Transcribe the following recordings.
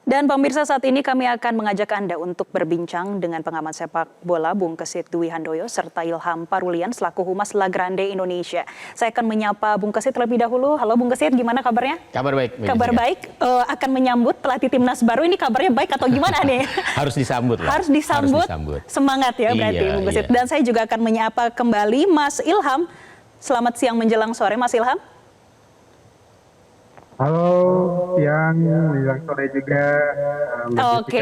Dan pemirsa, saat ini kami akan mengajak Anda untuk berbincang dengan pengamat sepak bola Bung Kesit Dwi Handoyo serta Ilham Parulian selaku Humas La Grande Indonesia. Saya akan menyapa Bung Kesit terlebih dahulu. Halo Bung Kesit, gimana kabarnya? Kabar baik. Kabar baik. Akan menyambut pelatih timnas baru, ini kabarnya baik atau gimana nih? Harus disambut lah. Harus disambut. Semangat ya berarti Bung Kesit. Dan saya juga akan menyapa kembali Mas Ilham. Selamat siang menjelang sore Mas Ilham. Halo, siang, menjelang sore juga. Oke.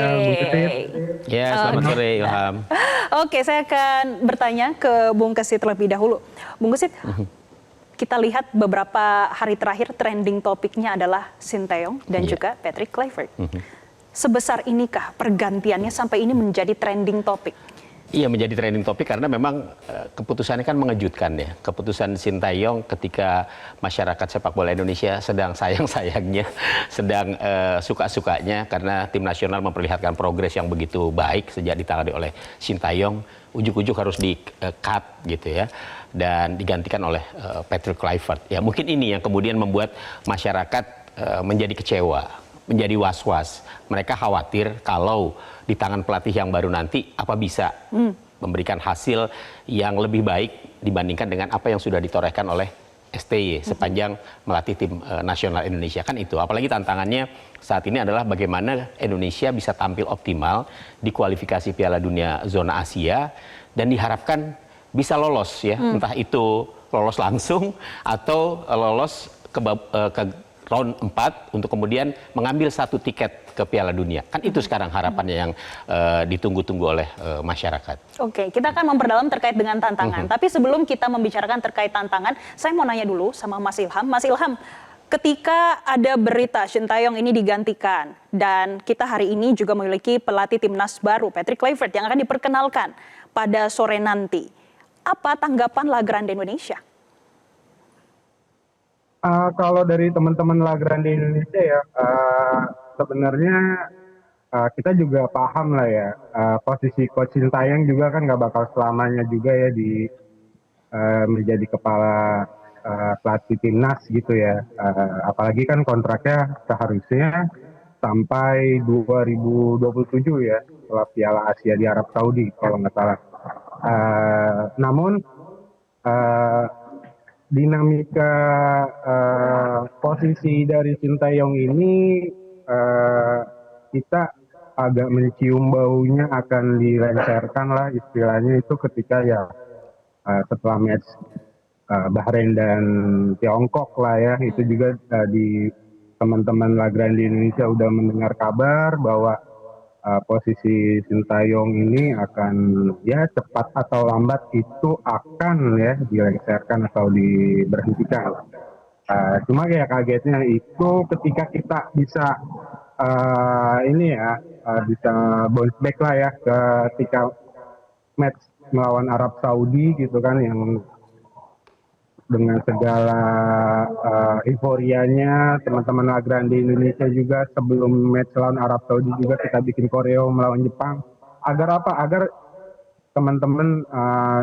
Ya, selamat sore Ilham. Oke, saya akan bertanya ke Bung Kesit terlebih dahulu. Bung Kesit, kita lihat beberapa hari terakhir trending topiknya adalah Sinteyong dan juga Patrick Kluivert. Sebesar inikah pergantiannya sampai ini menjadi trending topik? Iya, menjadi trending topik karena memang keputusannya kan mengejutkan ya. Keputusan Sinteyong ketika masyarakat sepak bola Indonesia sedang sayang-sayangnya, sedang suka-sukanya karena tim nasional memperlihatkan progres yang begitu baik sejak ditangani oleh Sinteyong, ujuk-ujuk harus di-cut gitu ya. Dan digantikan oleh Patrick Kluivert. Ya, mungkin ini yang kemudian membuat masyarakat menjadi kecewa, menjadi was-was. Mereka khawatir kalau di tangan pelatih yang baru nanti apa bisa memberikan hasil yang lebih baik dibandingkan dengan apa yang sudah ditorehkan oleh STY sepanjang melatih tim nasional Indonesia. Kan itu, apalagi tantangannya saat ini adalah bagaimana Indonesia bisa tampil optimal di kualifikasi Piala Dunia zona Asia dan diharapkan bisa lolos ya, entah itu lolos langsung atau lolos ke round 4 untuk kemudian mengambil satu tiket ke Piala Dunia. Kan itu sekarang harapannya yang ditunggu-tunggu oleh masyarakat. Oke, kita akan memperdalam terkait dengan tantangan. Tapi sebelum kita membicarakan terkait tantangan, saya mau nanya dulu sama Mas Ilham. Mas Ilham, ketika ada berita Sinteyong ini digantikan dan kita hari ini juga memiliki pelatih timnas baru Patrick Kluivert yang akan diperkenalkan pada sore nanti. Apa tanggapan La Grande Indonesia? Kalau dari teman-teman La Grande Indonesia ya, sebenarnya kita juga paham lah ya, posisi Coach Sinteyong juga kan nggak bakal selamanya juga ya di menjadi kepala pelatih timnas gitu ya. Apalagi kan kontraknya seharusnya sampai 2027 ya, setelah Piala Asia di Arab Saudi kalau nggak salah. Namun dinamika posisi dari Sinteyong ini kita agak mencium baunya akan dilengsarkan lah istilahnya itu ketika ya setelah match Bahrain dan Tiongkok lah ya, itu juga di teman-teman La Grande Indonesia udah mendengar kabar bahwa posisi Sinteyong ini akan ya cepat atau lambat itu akan ya dilengsarkan atau diberhentikan. Cuma kayak kagetnya itu ketika kita bisa bisa bounce back lah ya ketika match melawan Arab Saudi gitu kan, yang dengan segala euforianya teman-teman La Grande Indonesia juga sebelum match lawan Arab Saudi juga kita bikin koreo melawan Jepang. Agar apa? Agar teman-teman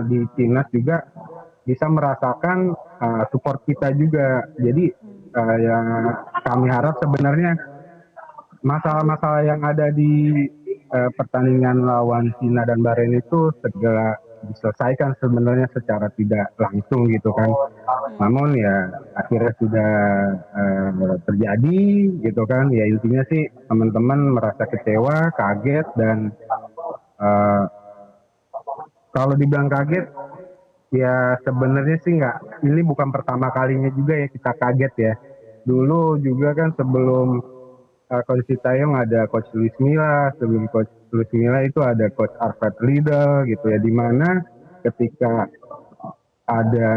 di timnas juga bisa merasakan support kita juga. Jadi yang kami harap sebenarnya masalah-masalah yang ada di pertandingan lawan Cina dan Bahrain itu segera diselesaikan sebenarnya secara tidak langsung gitu kan. Namun ya akhirnya sudah terjadi gitu kan. Ya intinya sih teman-teman merasa kecewa, kaget, dan kalau dibilang kaget ya sebenarnya sih nggak. Ini bukan pertama kalinya juga ya kita kaget ya. Dulu juga kan sebelum Coach Sinteyong ada Coach Luis Milla, sebelum Coach Luis Milla itu ada Coach Alfred Riedel gitu ya, di mana ketika ada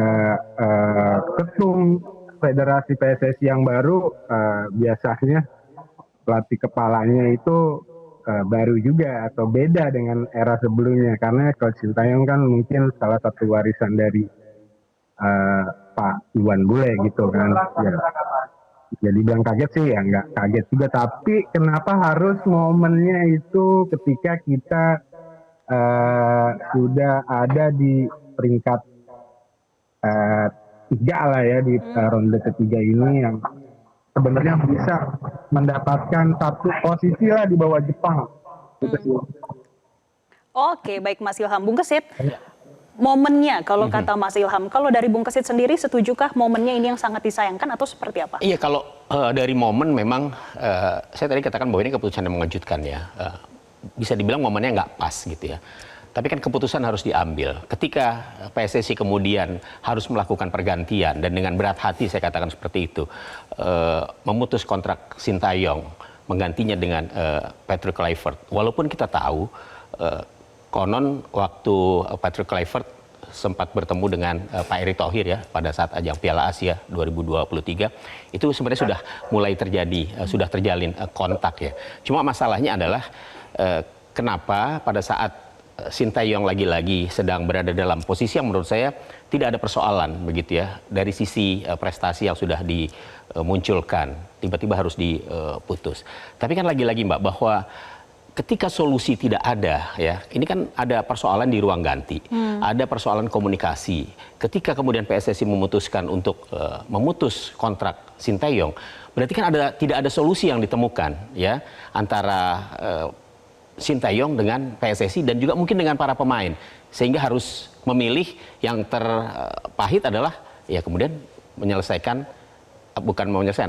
ketum Federasi PSSI yang baru, biasanya pelatih kepalanya itu baru juga atau beda dengan era sebelumnya, karena Coach Sinteyong kan mungkin salah satu warisan dari Pak Iwan Bule gitu kan. Ya. Jadi bilang kaget sih ya nggak kaget juga, tapi kenapa harus momennya itu ketika kita sudah ada di peringkat 3 lah ya di ronde ketiga ini, yang sebenarnya bisa mendapatkan satu posisi lah di bawah Jepang. Gitu sih. Oke, baik Mas Ilham. Bung Kesit, momennya kalau kata Mas Ilham, kalau dari Bung Kesit sendiri setujukah momennya ini yang sangat disayangkan atau seperti apa? Iya, kalau dari momen memang saya tadi katakan bahwa ini keputusan yang mengejutkan ya. Bisa dibilang momennya nggak pas gitu ya. Tapi kan keputusan harus diambil. Ketika PSSI kemudian harus melakukan pergantian dan dengan berat hati saya katakan seperti itu, memutus kontrak Sintayong, menggantinya dengan Patrick Kluivert. Walaupun kita tahu konon waktu Patrick Kluivert sempat bertemu dengan Pak Erick Thohir ya pada saat ajang Piala Asia 2023 itu sebenarnya sudah mulai terjadi, sudah terjalin kontak ya. Cuma masalahnya adalah kenapa pada saat Sintayong lagi-lagi sedang berada dalam posisi yang menurut saya tidak ada persoalan begitu ya dari sisi prestasi yang sudah dimunculkan tiba-tiba harus diputus. Tapi kan lagi-lagi Mbak bahwa ketika solusi tidak ada ya ini kan ada persoalan di ruang ganti, ada persoalan komunikasi. Ketika kemudian PSSI memutuskan untuk memutus kontrak Sintayong, berarti kan tidak ada solusi yang ditemukan ya antara Sintayong dengan PSSI dan juga mungkin dengan para pemain sehingga harus memilih yang terpahit adalah ya kemudian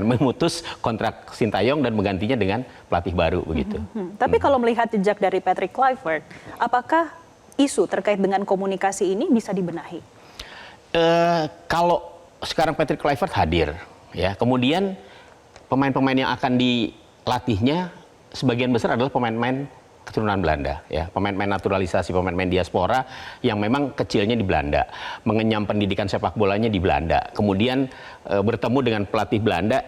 memutus kontrak Sintayong dan menggantinya dengan pelatih baru begitu. Tapi kalau melihat jejak dari Patrick Kluivert, apakah isu terkait dengan komunikasi ini bisa dibenahi? Kalau sekarang Patrick Kluivert hadir ya kemudian pemain-pemain yang akan dilatihnya sebagian besar adalah pemain-pemain keturunan Belanda ya, pemain-pemain naturalisasi, pemain-pemain diaspora yang memang kecilnya di Belanda, mengenyam pendidikan sepak bolanya di Belanda. Kemudian bertemu dengan pelatih Belanda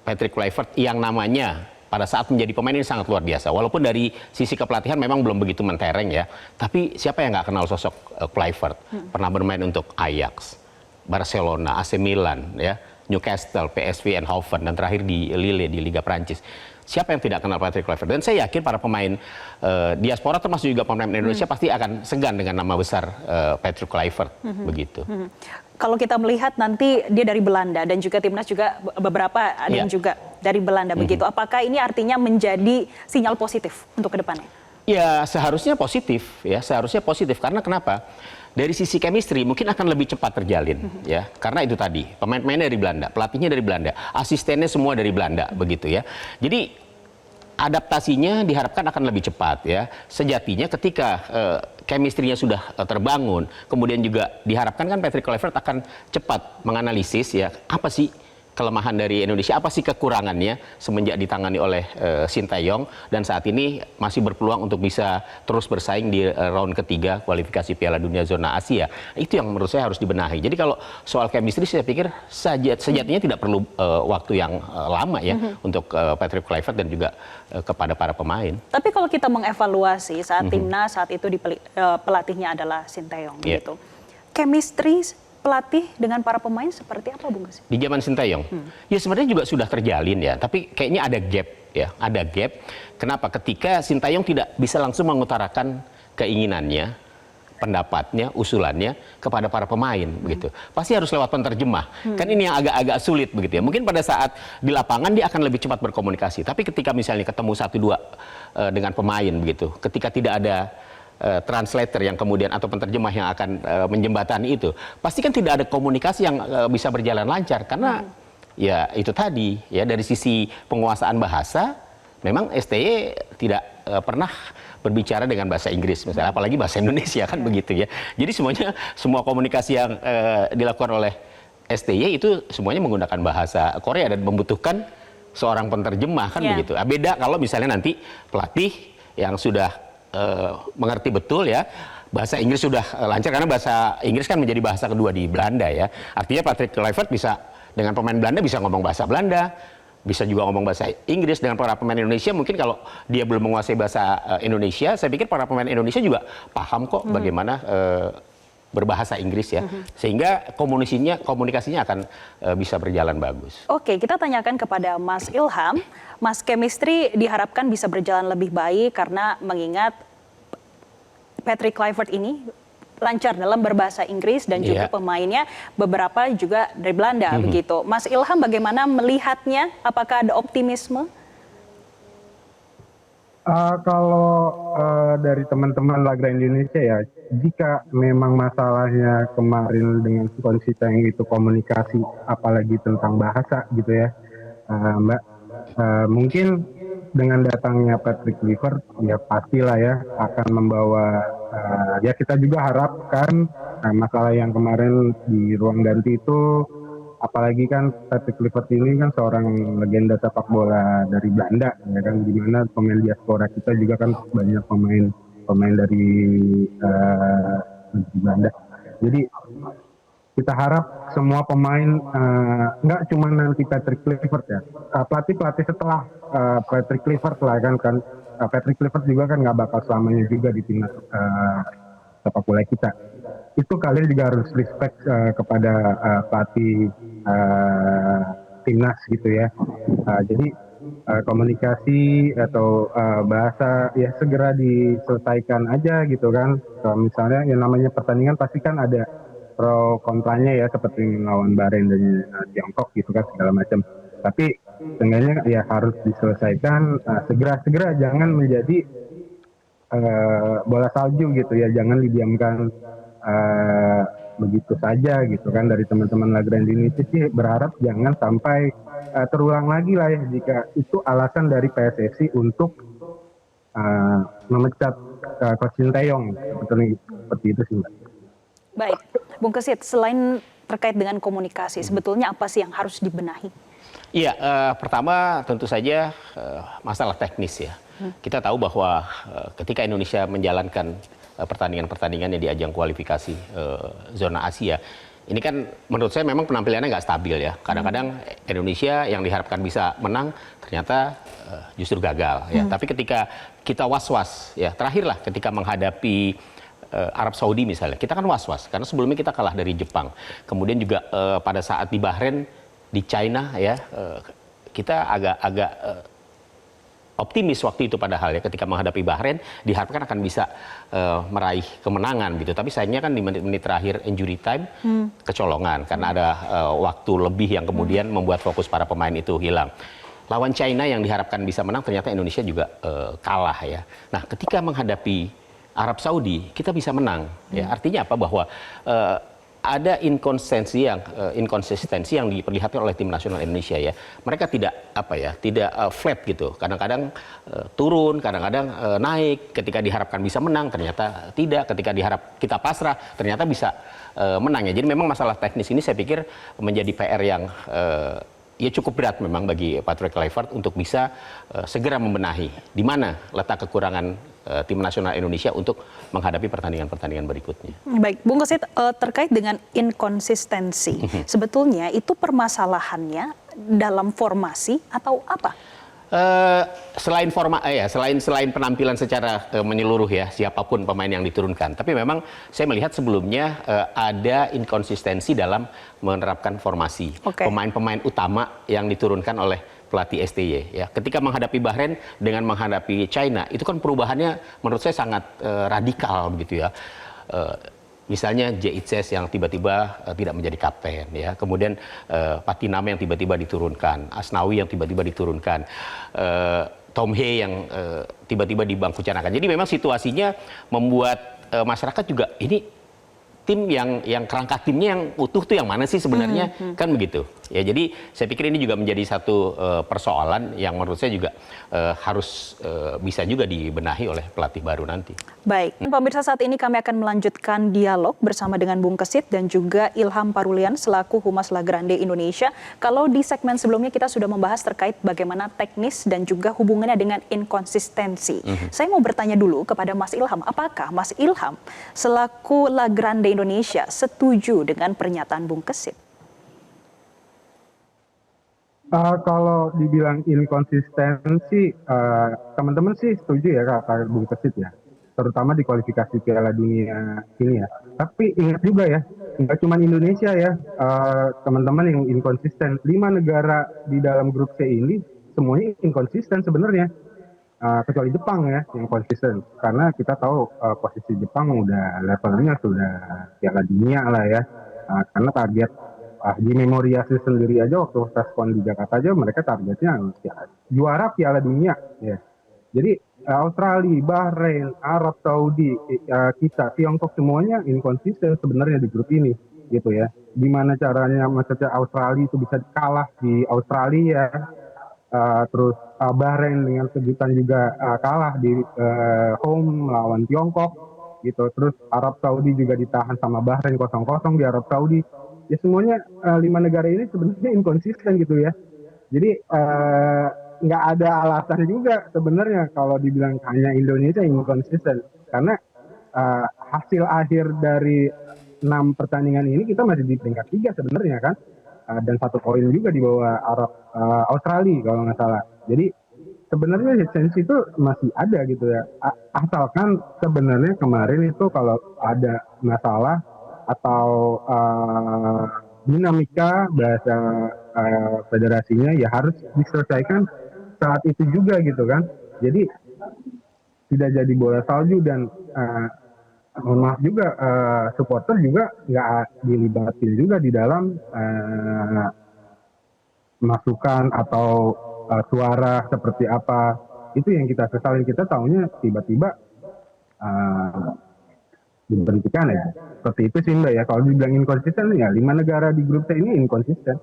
Patrick Kluivert yang namanya pada saat menjadi pemain ini sangat luar biasa. Walaupun dari sisi kepelatihan memang belum begitu mentereng ya, tapi siapa yang nggak kenal sosok Kluivert? Pernah bermain untuk Ajax, Barcelona, AC Milan ya, Newcastle, PSV Eindhoven dan terakhir di Lille di Liga Prancis. Siapa yang tidak kenal Patrick Kluivert? Dan saya yakin para pemain diaspora termasuk juga pemain Indonesia pasti akan segan dengan nama besar Patrick Kluivert begitu. Kalau kita melihat nanti dia dari Belanda dan juga timnas juga beberapa ada yang juga dari Belanda begitu. Apakah ini artinya menjadi sinyal positif untuk kedepannya? Ya seharusnya positif ya, seharusnya positif karena kenapa? Dari sisi chemistry mungkin akan lebih cepat terjalin ya karena itu tadi pemain-pemainnya dari Belanda, pelatihnya dari Belanda, asistennya semua dari Belanda begitu ya. Jadi adaptasinya diharapkan akan lebih cepat ya. Sejatinya ketika chemistry-nya sudah terbangun, kemudian juga diharapkan kan Patrick Kluivert akan cepat menganalisis ya apa sih kelemahan dari Indonesia, apa sih kekurangannya semenjak ditangani oleh Sintayong dan saat ini masih berpeluang untuk bisa terus bersaing di round ketiga kualifikasi Piala Dunia zona Asia. Itu yang menurut saya harus dibenahi. Jadi kalau soal chemistry saya pikir sejatinya tidak perlu waktu yang lama ya untuk Patrick Kluivert dan juga kepada para pemain. Tapi kalau kita mengevaluasi saat timnas saat itu pelatihnya adalah Sintayong gitu. Chemistry pelatih dengan para pemain seperti apa Bung Kesit? Di zaman Sintayong, ya sebenarnya juga sudah terjalin ya, tapi kayaknya ada gap ya, ada gap. Kenapa? Ketika Sintayong tidak bisa langsung mengutarakan keinginannya, pendapatnya, usulannya kepada para pemain begitu. Pasti harus lewat penterjemah. Kan ini yang agak-agak sulit begitu ya. Mungkin pada saat di lapangan dia akan lebih cepat berkomunikasi, tapi ketika misalnya ketemu 1-2 dengan pemain begitu, ketika tidak ada translator yang kemudian atau penterjemah yang akan menjembatani itu, pasti kan tidak ada komunikasi yang bisa berjalan lancar karena ya itu tadi ya dari sisi penguasaan bahasa memang STY tidak pernah berbicara dengan bahasa Inggris misalnya, apalagi bahasa Indonesia kan begitu ya. Jadi semua komunikasi yang dilakukan oleh STY itu semuanya menggunakan bahasa Korea dan membutuhkan seorang penterjemah kan begitu. Beda kalau misalnya nanti pelatih yang sudah mengerti betul ya bahasa Inggris sudah lancar karena bahasa Inggris kan menjadi bahasa kedua di Belanda ya. Artinya Patrick Kluivert bisa dengan pemain Belanda bisa ngomong bahasa Belanda, bisa juga ngomong bahasa Inggris. Dengan para pemain Indonesia mungkin kalau dia belum menguasai bahasa Indonesia, saya pikir para pemain Indonesia juga paham kok bagaimana berbahasa Inggris ya. Sehingga komunikasinya akan bisa berjalan bagus. Oke, kita tanyakan kepada Mas Ilham. Mas, chemistry diharapkan bisa berjalan lebih baik karena mengingat Patrick Kluivert ini lancar dalam berbahasa Inggris dan juga pemainnya beberapa juga dari Belanda begitu. Mas Ilham bagaimana melihatnya? Apakah ada optimisme? Kalau dari teman-teman Lagra Indonesia ya, jika memang masalahnya kemarin dengan konsisten itu komunikasi, apalagi tentang bahasa gitu ya, Mbak, mungkin dengan datangnya Patrick Kluivert ya pastilah ya akan membawa ya kita juga harapkan masalah yang kemarin di ruang ganti itu, apalagi kan Patrick Kluivert ini kan seorang legenda sepak bola dari Belanda ya kan, dimana pemain diaspora kita juga kan banyak pemain dari Belanda. Jadi kita harap semua pemain nggak cuma nanti Patrick Kluivert ya, pelatih setelah Patrick Kluivert lah kan Patrick Kluivert juga kan nggak bakal selamanya juga di timnas sepak bola kita. Itu kalian juga harus respect kepada pelatih timnas gitu ya. Jadi komunikasi atau bahasa ya segera diselesaikan aja gitu kan. Misalnya yang namanya pertandingan pasti kan ada pro kontranya ya, seperti melawan Bahrain dan Tiongkok gitu kan segala macam. Tapi seenggaknya ya harus diselesaikan segera-segera, jangan menjadi bola salju gitu ya, jangan didiamkan begitu saja gitu kan. Dari teman-teman Lagra Indonesia sih berharap jangan sampai terulang lagi lah ya, jika itu alasan dari PSSI untuk memecat Coach Sinteyong seperti itu sih Mbak. Baik, Bung Kesit, selain terkait dengan komunikasi, sebetulnya apa sih yang harus dibenahi? Iya, pertama tentu saja masalah teknis ya. Kita tahu bahwa ketika Indonesia menjalankan pertandingan-pertandingan yang di ajang kualifikasi zona Asia, ini kan menurut saya memang penampilannya nggak stabil ya. Kadang-kadang Indonesia yang diharapkan bisa menang ternyata justru gagal ya. Tapi ketika kita was-was ya, terakhirlah ketika menghadapi Arab Saudi misalnya, kita kan was-was karena sebelumnya kita kalah dari Jepang. Kemudian juga pada saat di Bahrain, di China ya, kita agak optimis waktu itu padahal ya, ketika menghadapi Bahrain diharapkan akan bisa meraih kemenangan gitu. Tapi sayangnya kan di menit-menit terakhir injury time kecolongan karena ada waktu lebih yang kemudian membuat fokus para pemain itu hilang. Lawan China yang diharapkan bisa menang ternyata Indonesia juga kalah ya. Nah, ketika menghadapi Arab Saudi kita bisa menang ya. Artinya apa? Bahwa ada inkonsistensi yang diperlihatkan oleh tim nasional Indonesia ya. Mereka tidak tidak flat gitu. Kadang-kadang turun, kadang-kadang naik. Ketika diharapkan bisa menang ternyata tidak. Ketika diharap kita pasrah ternyata bisa menang ya. Jadi memang masalah teknis ini saya pikir menjadi PR yang ya cukup berat memang bagi Patrick Kluivert untuk bisa segera membenahi di mana letak kekurangan tim nasional Indonesia untuk menghadapi pertandingan-pertandingan berikutnya. Baik, Bung Kesit, terkait dengan inkonsistensi, sebetulnya itu permasalahannya dalam formasi atau apa? Selain selain penampilan secara menyeluruh ya, siapapun pemain yang diturunkan, tapi memang saya melihat sebelumnya ada inkonsistensi dalam menerapkan formasi. Pemain-pemain utama yang diturunkan oleh pelatih STY ya. Ketika menghadapi Bahrain dengan menghadapi China, itu kan perubahannya menurut saya sangat radikal begitu ya. Misalnya J.I.C.S yang tiba-tiba tidak menjadi kapten ya, kemudian Patinama yang tiba-tiba diturunkan, Asnawi yang tiba-tiba diturunkan, Tom Hee yang tiba-tiba di bangku cadangan. Jadi memang situasinya membuat masyarakat juga ini tim yang kerangka timnya yang utuh tuh yang mana sih sebenarnya, kan begitu ya. Jadi saya pikir ini juga menjadi satu persoalan yang menurut saya juga harus bisa juga dibenahi oleh pelatih baru nanti. Baik, pemirsa, saat ini kami akan melanjutkan dialog bersama dengan Bung Kesit dan juga Ilham Parulian selaku Humas La Grande Indonesia. Kalau di segmen sebelumnya kita sudah membahas terkait bagaimana teknis dan juga hubungannya dengan inkonsistensi. Saya mau bertanya dulu kepada Mas Ilham, apakah Mas Ilham selaku La Grande Indonesia setuju dengan pernyataan Bung Kesit? Kalau dibilang inkonsistensi, teman-teman sih setuju ya kata Bung Kesit ya, terutama di kualifikasi Piala Dunia ini ya. Tapi ingat juga ya, nggak cuma Indonesia ya, teman-teman yang inkonsisten. 5 negara di dalam grup C ini semuanya inkonsisten sebenarnya. kecuali Jepang ya yang konsisten, karena kita tahu posisi Jepang udah levelnya sudah Piala Dunia lah ya. Karena target di Memoriasi sendiri aja waktu Preskon di Jakarta aja mereka targetnya juara Piala Dunia ya. Jadi Australia, Bahrain, Arab Saudi, kita, Tiongkok semuanya inkonsisten sebenarnya di grup ini gitu ya. Gimana caranya maksudnya Australia itu bisa kalah di Australia, terus Bahrain dengan kejutan juga kalah di home melawan Tiongkok gitu. Terus Arab Saudi juga ditahan sama Bahrain 0-0 di Arab Saudi. Ya semuanya 5 negara ini sebenarnya inkonsisten gitu ya. Jadi nggak ada alasan juga sebenarnya kalau dibilang hanya Indonesia inkonsisten, karena hasil akhir dari 6 pertandingan ini kita masih di peringkat 3 sebenarnya kan. Dan 1 poin juga di bawah Australia kalau nggak salah. Jadi sebenarnya sensi itu masih ada gitu ya. Asalkan sebenarnya kemarin itu kalau ada masalah atau dinamika bahasa federasinya ya harus diselesaikan saat itu juga gitu kan. Jadi tidak jadi bola salju dan mohon maaf juga supporter juga nggak dilibatin juga di dalam masukan atau suara seperti apa. Itu yang kita sesalin, kita tahunya tiba-tiba diberhentikan ya. Seperti itu sih Mbak ya. Kalau dibilang inkonsisten ya 5 negara di grup C ini inkonsisten.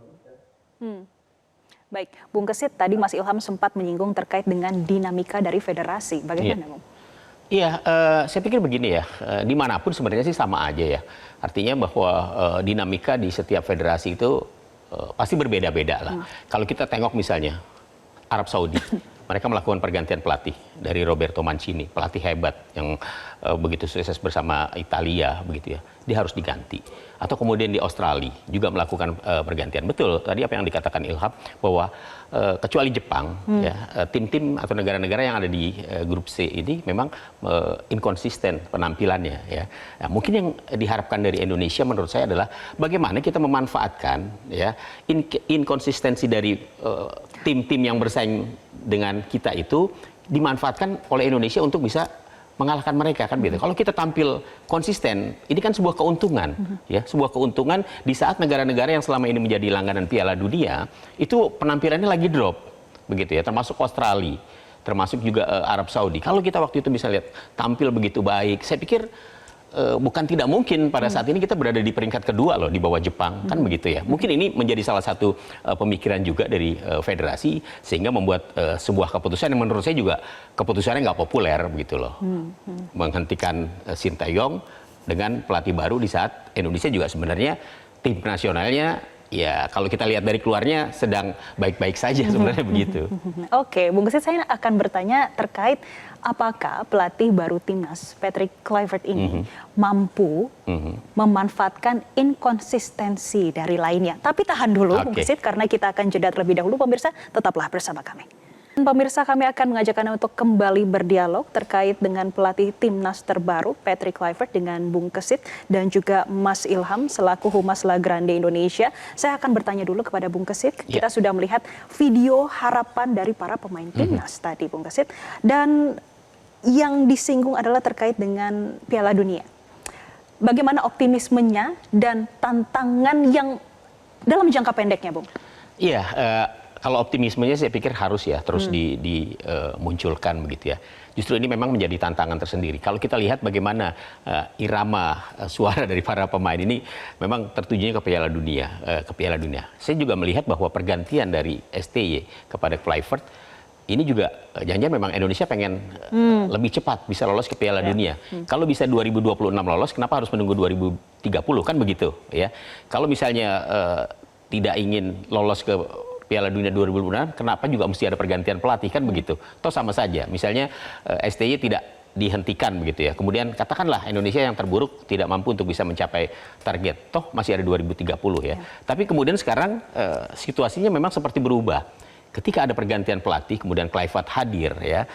Baik, Bung Kesit, tadi Mas Ilham sempat menyinggung terkait dengan dinamika dari federasi. Bagaimana, Bung? Iya, saya pikir begini ya, dimanapun sebenarnya sih sama aja ya. Artinya bahwa dinamika di setiap federasi itu pasti berbeda-beda lah. Kalau kita tengok misalnya Arab Saudi, mereka melakukan pergantian pelatih dari Roberto Mancini, pelatih hebat yang begitu sukses bersama Italia, begitu ya. Dia harus diganti. Atau kemudian di Australia juga melakukan pergantian. Betul, tadi apa yang dikatakan Ilham bahwa kecuali Jepang, ya, tim-tim atau negara-negara yang ada di grup C ini memang inkonsisten penampilannya. Ya. Nah, mungkin yang diharapkan dari Indonesia menurut saya adalah bagaimana kita memanfaatkan ya inkonsistensi dari tim-tim yang bersaing dengan kita itu dimanfaatkan oleh Indonesia untuk bisa mengalahkan mereka kan gitu. Kalau kita tampil konsisten, ini kan sebuah keuntungan ya, sebuah keuntungan di saat negara-negara yang selama ini menjadi langganan Piala Dunia itu penampilannya lagi drop begitu ya, termasuk Australia, termasuk juga Arab Saudi. Kalau kita waktu itu bisa lihat tampil begitu baik, saya pikir bukan tidak mungkin pada saat ini kita berada di peringkat kedua loh di bawah Jepang kan begitu ya. Mungkin ini menjadi salah satu pemikiran juga dari federasi sehingga membuat sebuah keputusan yang menurut saya juga keputusannya nggak populer begitu loh. Menghentikan Sintayong dengan pelatih baru di saat Indonesia juga sebenarnya tim nasionalnya ya kalau kita lihat dari keluarnya sedang baik-baik saja sebenarnya begitu. Oke, Bung Kesit, saya akan bertanya terkait apakah pelatih baru timnas Patrick Kluivert ini mampu memanfaatkan inkonsistensi dari lainnya. Tapi tahan dulu Bung Kesit karena kita akan jeda terlebih dahulu. Pemirsa, tetaplah bersama kami. Pemirsa, kami akan mengajak Anda untuk kembali berdialog terkait dengan pelatih timnas terbaru Patrick Kluivert dengan Bung Kesit dan juga Mas Ilham selaku Humas La Grande Indonesia. Saya akan bertanya dulu kepada Bung Kesit. Kita sudah melihat video harapan dari para pemain timnas tadi, Bung Kesit. Dan yang disinggung adalah terkait dengan Piala Dunia. Bagaimana optimismenya dan tantangan yang dalam jangka pendeknya, Bung? Iya, kalau optimismenya saya pikir harus ya terus dimunculkan begitu ya. Justru ini memang menjadi tantangan tersendiri. Kalau kita lihat bagaimana irama suara dari para pemain ini memang tertujunya ke Piala Dunia. Saya juga melihat bahwa pergantian dari STY kepada Kluivert ini juga jangan-jangan memang Indonesia pengen lebih cepat bisa lolos ke Piala Dunia. Kalau bisa 2026 lolos, kenapa harus menunggu 2030 kan begitu ya? Kalau misalnya tidak ingin lolos ke Piala Dunia 2026, kenapa juga mesti ada pergantian pelatih kan begitu? Toh sama saja. Misalnya STY tidak dihentikan begitu ya. Kemudian katakanlah Indonesia yang terburuk tidak mampu untuk bisa mencapai target. Toh masih ada 2030 ya. Tapi kemudian sekarang situasinya memang seperti berubah. Ketika ada pergantian pelatih, kemudian Kluivert hadir ya.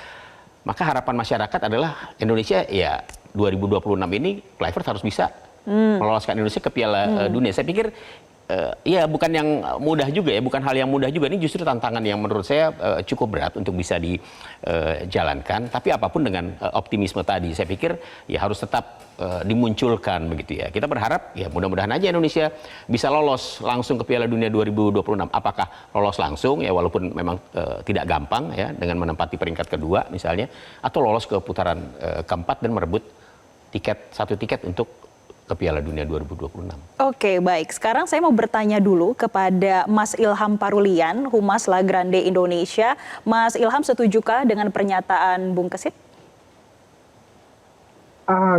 Maka harapan masyarakat adalah Indonesia ya 2026 ini Kluivert harus bisa meloloskan Indonesia ke Piala Dunia. Saya pikir ya bukan yang mudah juga ya, bukan hal yang mudah juga. Ini justru tantangan yang menurut saya cukup berat untuk bisa dijalankan. Tapi apapun dengan optimisme tadi, saya pikir ya harus tetap dimunculkan begitu ya. Kita berharap ya mudah-mudahan aja Indonesia bisa lolos langsung ke Piala Dunia 2026. Apakah lolos langsung ya walaupun memang tidak gampang ya dengan menempati peringkat kedua misalnya, atau lolos ke putaran keempat dan merebut satu tiket untuk ke Piala Dunia 2026. Oke, baik. Sekarang saya mau bertanya dulu kepada Mas Ilham Parulian, Humas La Grande Indonesia. Mas Ilham, setujukah dengan pernyataan Bung Kesit?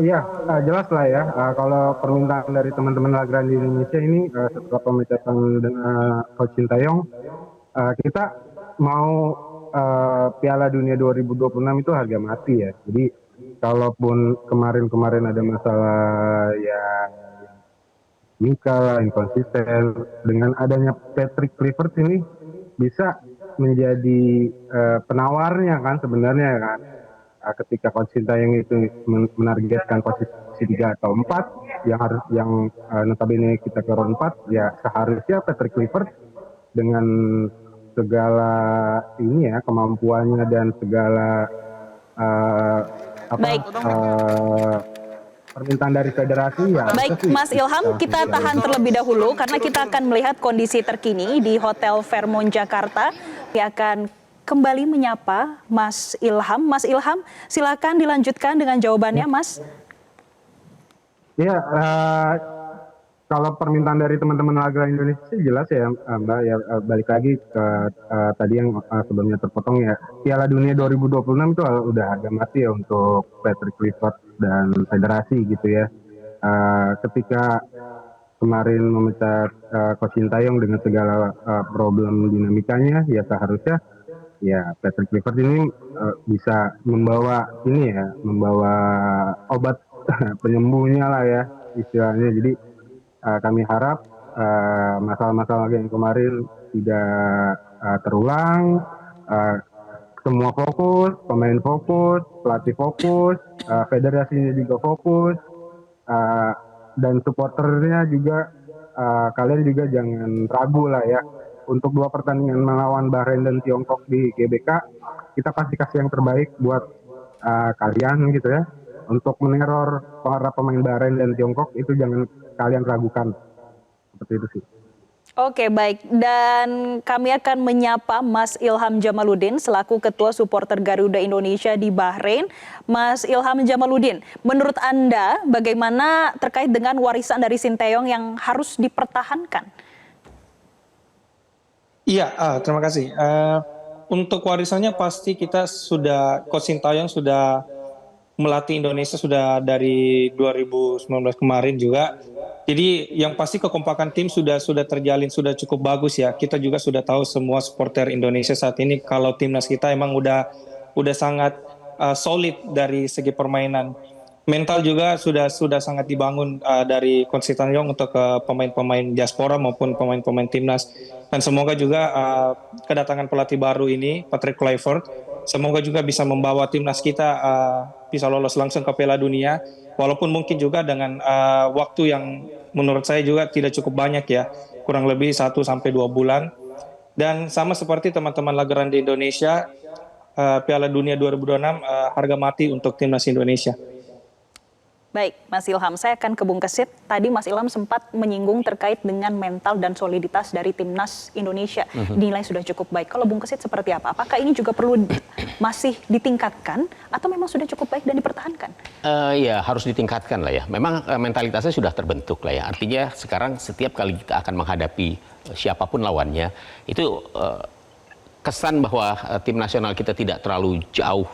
Ya, jelas lah ya. Kalau permintaan dari teman-teman La Grande Indonesia ini setelah pemecatan dengan Coach Sintayong, kita mau Piala Dunia 2026 itu harga mati ya. Jadi kalaupun kemarin ada masalah yang mika lah, inkonsisten, dengan adanya Patrick Kluivert ini bisa menjadi penawarnya kan sebenarnya kan. Ketika Coach Sintayong itu menargetkan posisi 3 atau 4 yang notabene kita ke round 4, ya seharusnya Patrick Kluivert dengan segala ini ya kemampuannya dan segala permintaan dari federasi ya. Baik, Mas Ilham, kita tahan terlebih dahulu karena kita akan melihat kondisi terkini di Hotel Fairmont Jakarta. Kita akan kembali menyapa Mas Ilham. Mas Ilham, silakan dilanjutkan dengan jawabannya, Mas. Ya, kalau permintaan dari teman-teman La Grande Indonesia jelas ya Mbak, ya balik lagi ke tadi yang sebelumnya terpotong ya. Piala Dunia 2026 itu udah harga mati ya untuk Patrick Kluivert dan federasi gitu ya. Ketika kemarin memecat Coach Sintayong dengan segala problem dinamikanya, ya seharusnya ya Patrick Kluivert ini bisa membawa obat penyembuhnya lah ya istilahnya. Jadi kami harap masalah-masalah yang kemarin tidak terulang. Semua fokus, pemain fokus, pelatih fokus, federasinya juga fokus, dan supporternya juga kalian juga jangan ragu lah ya. Untuk 2 pertandingan melawan Bahrain dan Tiongkok di GBK, kita pasti kasih yang terbaik buat kalian gitu ya. Untuk meneror para pemain Bahrain dan Tiongkok itu jangan kalian ragukan. Seperti itu sih. Oke, baik. Dan kami akan menyapa Mas Ilham Jamaluddin selaku Ketua Supporter Garuda Indonesia di Bahrain. Mas Ilham Jamaluddin, menurut Anda bagaimana terkait dengan warisan dari Sintayong yang harus dipertahankan? Iya, terima kasih. Untuk warisannya pasti Coach Sintayong sudah melatih Indonesia sudah dari 2019 kemarin juga. Jadi yang pasti kekompakan tim sudah terjalin, sudah cukup bagus ya. Kita juga sudah tahu semua supporter Indonesia saat ini kalau timnas kita emang udah sangat solid dari segi permainan. Mental juga sudah sangat dibangun dari Coach Sintayong untuk pemain-pemain diaspora maupun pemain-pemain timnas. Dan semoga juga kedatangan pelatih baru ini, Patrick Kluivert, semoga juga bisa membawa timnas kita bisa lolos langsung ke Piala Dunia. Walaupun mungkin juga dengan waktu yang menurut saya juga tidak cukup banyak ya, kurang lebih 1-2 bulan. Dan sama seperti teman-teman La Grande Indonesia, Piala Dunia 2026 harga mati untuk timnas Indonesia. Baik, Mas Ilham, saya akan ke Bung Kesit. Tadi Mas Ilham sempat menyinggung terkait dengan mental dan soliditas dari timnas Indonesia. Dinilai sudah cukup baik. Kalau Bung Kesit seperti apa? Apakah ini juga perlu masih ditingkatkan atau memang sudah cukup baik dan dipertahankan? Ya harus ditingkatkan lah ya. Memang mentalitasnya sudah terbentuk lah ya. Artinya sekarang setiap kali kita akan menghadapi siapapun lawannya, itu kesan bahwa tim nasional kita tidak terlalu jauh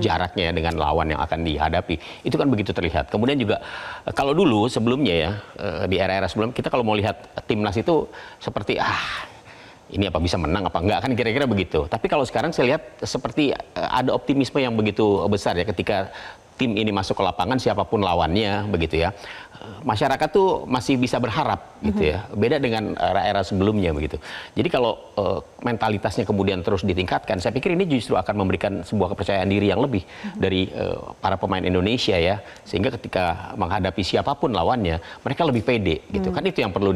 jaraknya ya dengan lawan yang akan dihadapi. Itu kan begitu terlihat. Kemudian juga kalau dulu sebelumnya ya, di era-era sebelum kita kalau mau lihat timnas itu seperti ini apa bisa menang apa enggak kan kira-kira begitu. Tapi kalau sekarang saya lihat seperti ada optimisme yang begitu besar ya ketika tim ini masuk ke lapangan siapapun lawannya begitu ya. Masyarakat tuh masih bisa berharap gitu ya. Beda dengan era-era sebelumnya begitu. Jadi kalau mentalitasnya kemudian terus ditingkatkan, saya pikir ini justru akan memberikan sebuah kepercayaan diri yang lebih dari para pemain Indonesia ya. Sehingga ketika menghadapi siapapun lawannya, mereka lebih pede gitu. Kan itu yang perlu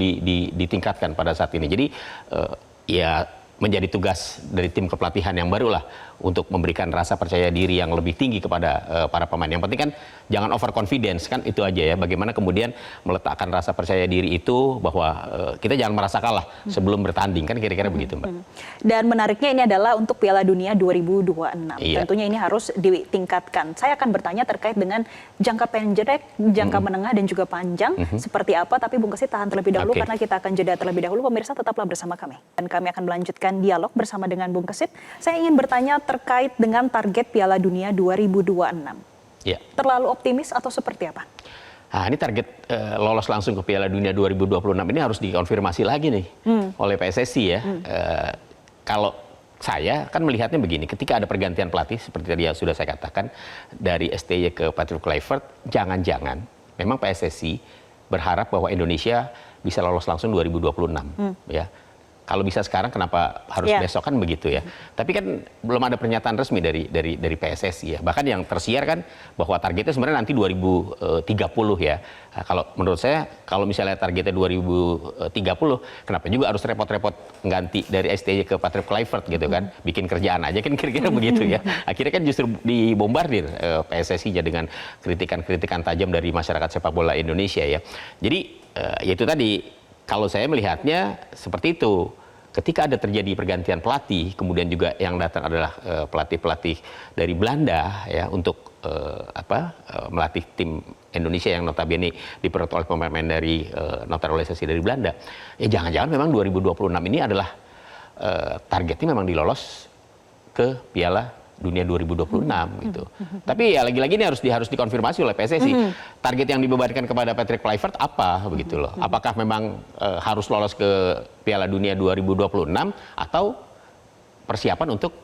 ditingkatkan pada saat ini. Jadi ya menjadi tugas dari tim kepelatihan yang baru lah untuk memberikan rasa percaya diri yang lebih tinggi kepada para pemain. Yang penting kan jangan over confidence, kan itu aja ya. Bagaimana kemudian meletakkan rasa percaya diri itu bahwa kita jangan merasa kalah sebelum bertanding, kan kira-kira begitu Mbak. Dan menariknya ini adalah untuk Piala Dunia 2026. Iya. Tentunya ini harus ditingkatkan. Saya akan bertanya terkait dengan jangka pendek, jangka menengah dan juga panjang seperti apa. Tapi Bung Kesit tahan terlebih dahulu karena kita akan jeda terlebih dahulu. Pemirsa tetaplah bersama kami. Dan kami akan melanjutkan dialog bersama dengan Bung Kesit. Saya ingin bertanya terkait dengan target Piala Dunia 2026. Ya. Terlalu optimis atau seperti apa? Nah, ini target lolos langsung ke Piala Dunia 2026 ini harus dikonfirmasi lagi nih oleh PSSI ya. Kalau saya kan melihatnya begini, ketika ada pergantian pelatih seperti tadi yang sudah saya katakan dari STY ke Patrick Kluivert, jangan-jangan memang PSSI berharap bahwa Indonesia bisa lolos langsung 2026 ya. Kalau bisa sekarang kenapa harus besok, kan begitu ya. Tapi kan belum ada pernyataan resmi dari PSSI ya. Bahkan yang tersiar kan bahwa targetnya sebenarnya nanti 2030 ya. Nah, kalau menurut saya kalau misalnya targetnya 2030, kenapa juga harus repot-repot ganti dari STY ke Patrick Kluivert gitu kan. Bikin kerjaan aja kan kira-kira begitu ya. Akhirnya kan justru dibombardir PSSI dengan kritikan-kritikan tajam dari masyarakat sepak bola Indonesia ya. Jadi ya itu tadi. Kalau saya melihatnya seperti itu, ketika ada terjadi pergantian pelatih, kemudian juga yang datang adalah pelatih-pelatih dari Belanda ya untuk melatih tim Indonesia yang notabene diperoleh oleh pemain dari naturalisasi dari Belanda. Ya jangan-jangan memang 2026 ini adalah targetnya memang dilolos ke Piala Dunia 2026 gitu. Tapi ya lagi-lagi ini harus dikonfirmasi oleh PSSI. Target yang dibebankan kepada Patrick Kluivert apa begitu loh. Apakah memang harus lolos ke Piala Dunia 2026 atau persiapan untuk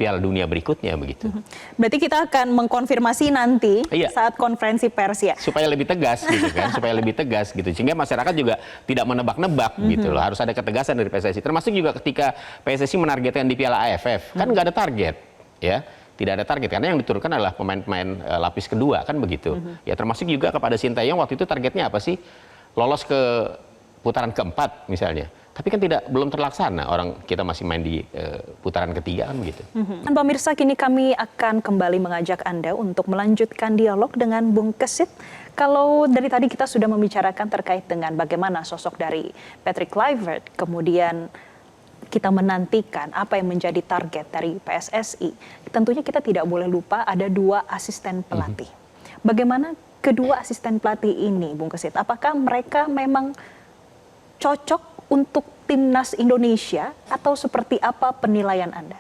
Piala Dunia berikutnya begitu. Berarti kita akan mengkonfirmasi nanti saat konferensi pers ya. Supaya lebih tegas gitu kan, supaya lebih tegas gitu. Sehingga masyarakat juga tidak menebak-nebak gitu loh. Harus ada ketegasan dari PSSI. Termasuk juga ketika PSSI menargetkan di Piala AFF, kan nggak ada target. Ya, tidak ada target karena yang diturunkan adalah pemain-pemain lapis kedua kan begitu. Ya termasuk juga kepada Sintayong waktu itu targetnya apa sih? Lolos ke putaran keempat misalnya. Tapi kan belum terlaksana, orang kita masih main di putaran ketiga kan begitu. Dan pemirsa, kini kami akan kembali mengajak Anda untuk melanjutkan dialog dengan Bung Kesit. Kalau dari tadi kita sudah membicarakan terkait dengan bagaimana sosok dari Patrick Kluivert, kemudian kita menantikan apa yang menjadi target dari PSSI. Tentunya kita tidak boleh lupa ada 2 asisten pelatih. Bagaimana kedua asisten pelatih ini, Bung Kesit? Apakah mereka memang cocok untuk timnas Indonesia atau seperti apa penilaian Anda?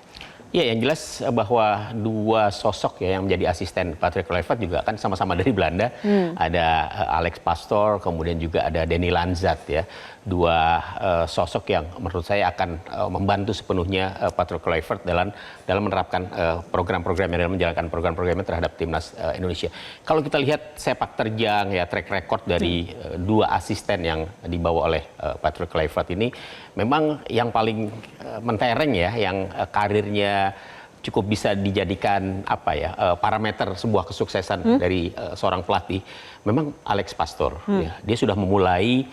Ya, yang jelas bahwa 2 sosok ya yang menjadi asisten Patrick Kluivert juga kan sama-sama dari Belanda. Ada Alex Pastoor, kemudian juga ada Danny Lanzat ya. 2 sosok yang menurut saya akan membantu sepenuhnya Patrick Kluivert dalam menerapkan program-programnya, dalam menjalankan program-programnya terhadap timnas Indonesia. Kalau kita lihat sepak terjang ya, track record dari 2 asisten yang dibawa oleh Patrick Kluivert ini, memang yang paling mentereng ya, yang karirnya cukup bisa dijadikan parameter sebuah kesuksesan dari seorang pelatih, memang Alex Pastoor. Ya. Dia sudah memulai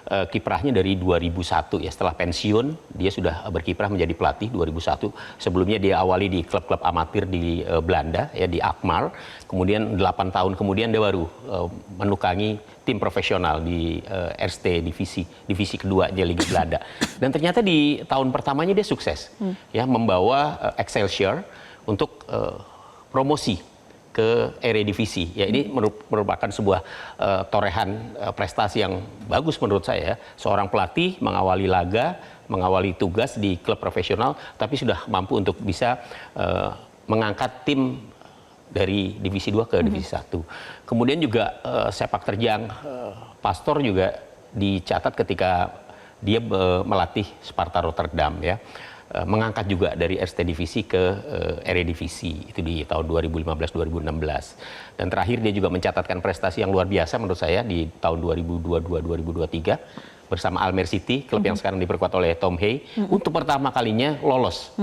kiprahnya dari 2001 ya, setelah pensiun dia sudah berkiprah menjadi pelatih 2001. Sebelumnya dia awali di klub-klub amatir di Belanda ya, di Alkmaar. Kemudian 8 tahun kemudian dia baru menukangi tim profesional di Eerste divisi kedua di Liga Belanda. Dan ternyata di tahun pertamanya dia sukses ya, membawa Excelsior untuk promosi ke Eredivisie. Ya, ini merupakan sebuah torehan prestasi yang bagus menurut saya. Seorang pelatih mengawali laga, mengawali tugas di klub profesional, tapi sudah mampu untuk bisa mengangkat tim dari divisi 2 ke divisi 1. Kemudian juga sepak terjang Pastoor juga dicatat ketika dia melatih Sparta Rotterdam ya. mengangkat juga dari Eredivisie ke Eredivisie itu di tahun 2015-2016. Dan terakhir dia juga mencatatkan prestasi yang luar biasa menurut saya di tahun 2022-2023 bersama Almere City, klub yang sekarang diperkuat oleh Tom Hay, untuk pertama kalinya lolos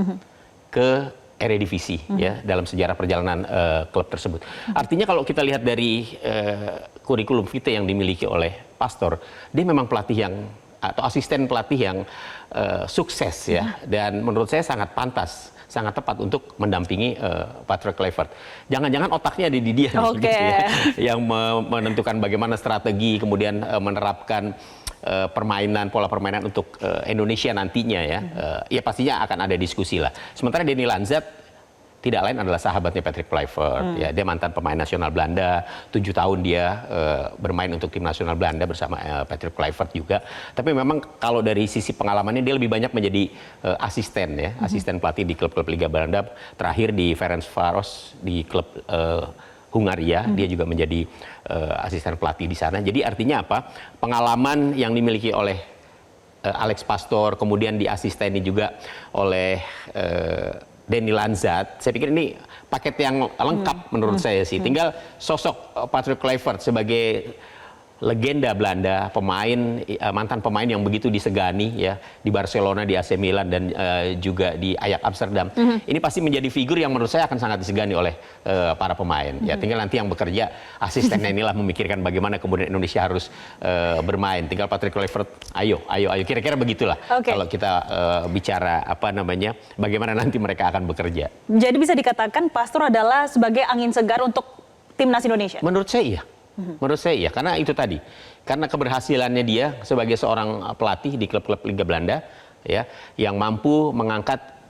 ke Eredivisie ya dalam sejarah perjalanan klub tersebut. Artinya kalau kita lihat dari kurikulum vitae yang dimiliki oleh Pastor, dia memang pelatih yang atau asisten pelatih yang sukses ya, dan menurut saya sangat pantas, sangat tepat untuk mendampingi Patrick Kluivert. Jangan-jangan otaknya ada di dia gitu ya, yang menentukan bagaimana strategi, kemudian menerapkan pola permainan untuk Indonesia nantinya ya. Ya pastinya akan ada diskusi lah. Sementara Denny Lanzat tidak lain adalah sahabatnya Patrick Kluivert. Ya, dia mantan pemain nasional Belanda, 7 tahun dia bermain untuk tim nasional Belanda bersama Patrick Kluivert juga. Tapi memang kalau dari sisi pengalamannya dia lebih banyak menjadi asisten ya, asisten pelatih di klub-klub Liga Belanda. Terakhir di Ferencváros di klub Hungaria, dia juga menjadi asisten pelatih di sana. Jadi artinya apa? Pengalaman yang dimiliki oleh Alex Pastor, kemudian diasisteni juga oleh Denny Lanzat, saya pikir ini paket yang lengkap menurut saya sih. Tinggal sosok Patrick Kluivert sebagai legenda Belanda, mantan pemain yang begitu disegani ya di Barcelona, di AC Milan dan juga di Ajax Amsterdam. Ini pasti menjadi figur yang menurut saya akan sangat disegani oleh para pemain. Ya tinggal nanti yang bekerja asistennya inilah memikirkan bagaimana kemudian Indonesia harus bermain. Tinggal Patrick Kluivert, ayo kira-kira begitulah. Kalau kita bicara bagaimana nanti mereka akan bekerja. Jadi bisa dikatakan Pastor adalah sebagai angin segar untuk timnas Indonesia. Menurut saya iya. Menurut saya iya, karena itu tadi. Karena keberhasilannya dia sebagai seorang pelatih di klub-klub Liga Belanda ya, yang mampu mengangkat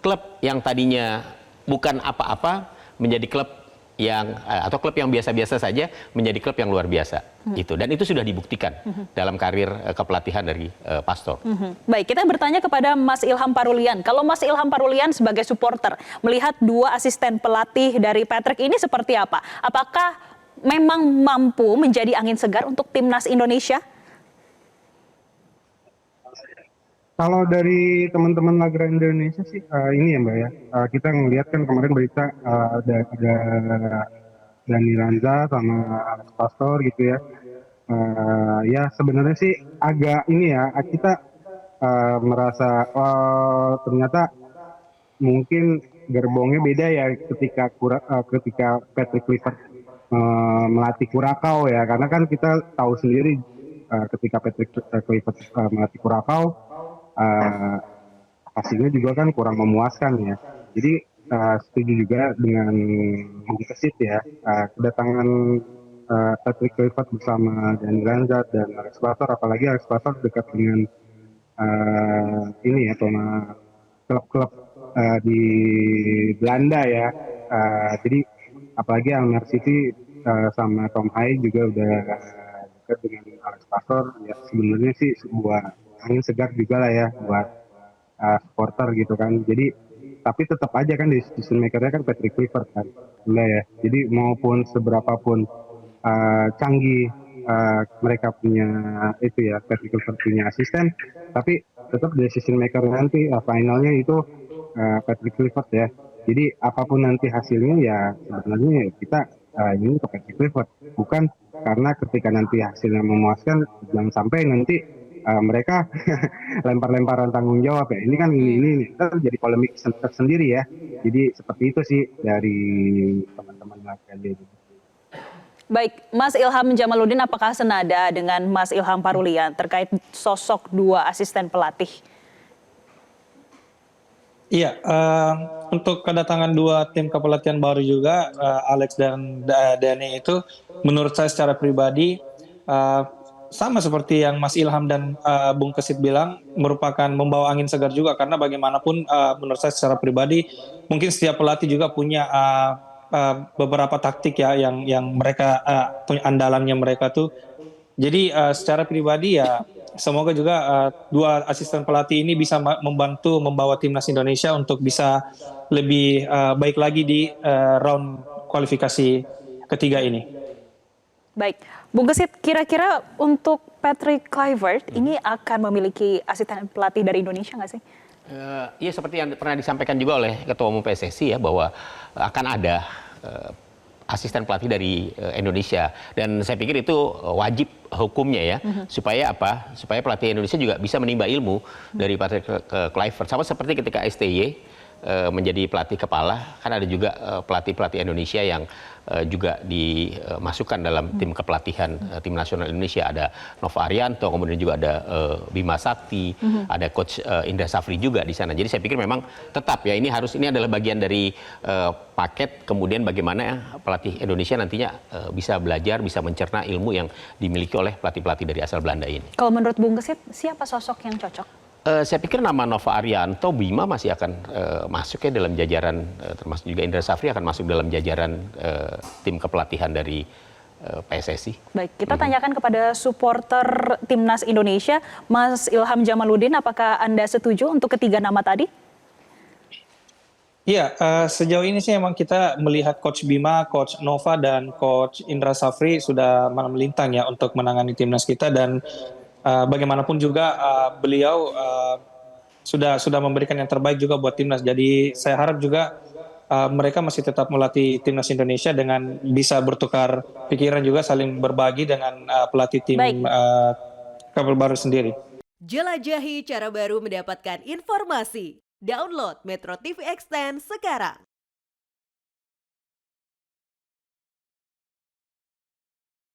klub yang tadinya bukan apa-apa menjadi klub yang atau klub yang biasa-biasa saja menjadi klub yang luar biasa. Itu, dan itu sudah dibuktikan dalam karir kepelatihan dari Pastor. Baik, kita bertanya kepada Mas Ilham Parulian. Kalau Mas Ilham Parulian sebagai supporter melihat dua asisten pelatih dari Patrick ini seperti apa? Apakah memang mampu menjadi angin segar untuk timnas Indonesia? Kalau dari teman-teman Lagra Indonesia sih ini ya Mbak ya, kita ngelihat kan kemarin berita ada Dani Lanza sama Alex Pastor gitu ya. Ya sebenarnya sih agak ini ya, kita merasa ternyata mungkin gerbongnya beda ya ketika Patrick Kluivert melatih Curacao ya, karena kan kita tahu sendiri ketika Patrick Kluivert melatih Curacao hasilnya juga kan kurang memuaskan ya. Jadi setuju juga dengan Bung Kesit ya, kedatangan Patrick Kluivert bersama Dani Lanzat dan Alex Pastor, apalagi Alex Pastor dekat dengan ini ya sama klub-klub di Belanda ya. Jadi apalagi Almere City sama Tom Hay juga udah dekat dengan Alex Pastor, ya sebenarnya sih sebuah angin segar juga lah ya buat supporter gitu kan. Jadi tapi tetap aja kan decision makernya kan Patrick Kluivert kan, ya. Jadi maupun seberapapun canggih mereka punya itu ya, Patrick Kluivert punya asisten, tapi tetap decision maker nanti finalnya itu Patrick Kluivert ya. Jadi apapun nanti hasilnya ya sebenarnya kita ini ke Patrick Kluivert, bukan karena ketika nanti hasilnya memuaskan jangan sampai nanti mereka lempar-lemparan tanggung jawab ya. Ini kan ini jadi polemik tersendiri ya. Jadi seperti itu sih dari teman-teman LKD. Baik, Mas Ilham Jamaluddin, apakah senada dengan Mas Ilham Parulian terkait sosok dua asisten pelatih? Iya, untuk kedatangan dua tim kepelatihan baru juga, Alex dan Dani itu menurut saya secara pribadi sama seperti yang Mas Ilham dan Bung Kesit bilang, merupakan membawa angin segar juga, karena bagaimanapun menurut saya secara pribadi mungkin setiap pelatih juga punya beberapa taktik ya yang mereka punya andalannya mereka tuh. Jadi secara pribadi ya semoga juga dua asisten pelatih ini bisa membantu membawa timnas Indonesia untuk bisa lebih baik lagi di round kualifikasi ketiga ini. Baik, Bung Kesit, kira-kira untuk Patrick Kluivert ini akan memiliki asisten pelatih dari Indonesia nggak sih? Iya seperti yang pernah disampaikan juga oleh Ketua Umum PSSI ya bahwa akan ada asisten pelatih dari Indonesia dan saya pikir itu wajib hukumnya ya supaya apa? Supaya pelatih Indonesia juga bisa menimba ilmu dari pelatih ke Kluivert sama seperti ketika STY menjadi pelatih kepala kan ada juga pelatih-pelatih Indonesia yang juga dimasukkan dalam tim kepelatihan tim nasional Indonesia ada Nova Arianto kemudian juga ada Bima Sakti ada coach Indra Safri juga di sana jadi saya pikir memang tetap ya ini adalah bagian dari paket kemudian bagaimana pelatih Indonesia nantinya bisa belajar bisa mencerna ilmu yang dimiliki oleh pelatih-pelatih dari asal Belanda ini. Kalau menurut Bung Gesit, siapa sosok yang cocok? Saya pikir nama Nova Arianto, Bima masih akan masuk ya dalam jajaran, termasuk juga Indra Safri akan masuk dalam jajaran tim kepelatihan dari PSSI. Baik, kita tanyakan kepada supporter Timnas Indonesia, Mas Ilham Jamaluddin, apakah Anda setuju untuk ketiga nama tadi? Iya, sejauh ini sih emang kita melihat Coach Bima, Coach Nova, dan Coach Indra Safri sudah melintang ya untuk menangani timnas kita dan bagaimanapun juga beliau sudah memberikan yang terbaik juga buat timnas. Jadi saya harap juga mereka masih tetap melatih timnas Indonesia dengan bisa bertukar pikiran juga saling berbagi dengan pelatih tim Kabel Baru sendiri. Jelajahi cara baru mendapatkan informasi. Download Metro TV Extend sekarang.